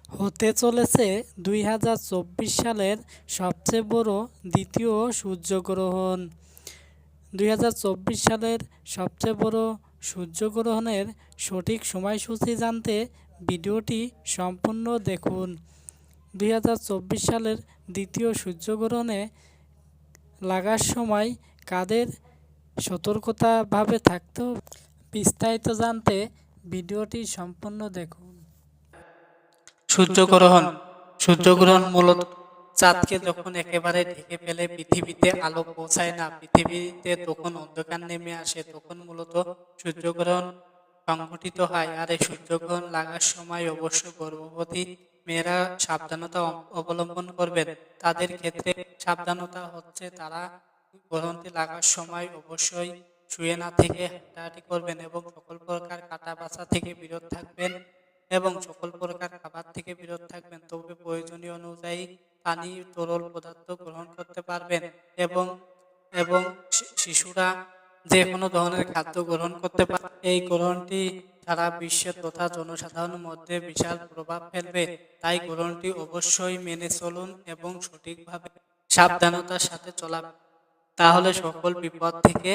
হতে চলেছে ২০২৪ সালের সবচেয়ে বড় দ্বিতীয় সূর্যগ্রহণ। ২০২৪ সালের সবচেয়ে বড় সূর্যগ্রহণের সঠিক সময়সূচি জানতে ভিডিওটি সম্পূর্ণ দেখুন। ২০২৪ সালের দ্বিতীয় সূর্যগ্রহণে লাগার সময় কাদের সতর্কতাভাবে থাকতে হবে বিস্তারিত জানতে ভিডিওটি সম্পূর্ণ দেখুন। সূর্যগ্রহণ সূর্যগ্রহণ মূলত চাঁদকে যখন একেবারে ঢেকে ফেলে পৃথিবীতে আলো পৌঁছায় না, পৃথিবীতে তখন অন্ধকার নেমে আসে, তখন মূলত সূর্যগ্রহণ সংঘটিত হয়। আর এই সূর্যগ্রহণ লাগার সময় অবশ্যই গর্ভবতী মেয়েরা সাবধানতা অবলম্বন করবেন। তাদের ক্ষেত্রে সাবধানতা হচ্ছে তারা গ্রহণটি লাগার সময় অবশ্যই শুয়ে না থেকে হাঁটাহাঁটি করবেন এবং সকল প্রকার কাটা বাছা থেকে বিরত থাকবেন এবং সকল প্রকার খাবার থেকে বিরত থাকবেন। তবে প্রয়োজনীয় অনুযায়ী পানি তরল পদার্থ গ্রহণ করতে পারবেন এবং এবং শিশুরা যে কোনো ধরনের খাদ্য গ্রহণ করতে পারে। এই গ্রহণটি সারা বিশ্বের তথা জনসাধারণের মধ্যে বিশাল প্রভাব ফেলবে। তাই গ্রহণটি অবশ্যই মেনে চলুন এবং সঠিকভাবে সাবধানতার সাথে চলা, তাহলে সকল বিপদ থেকে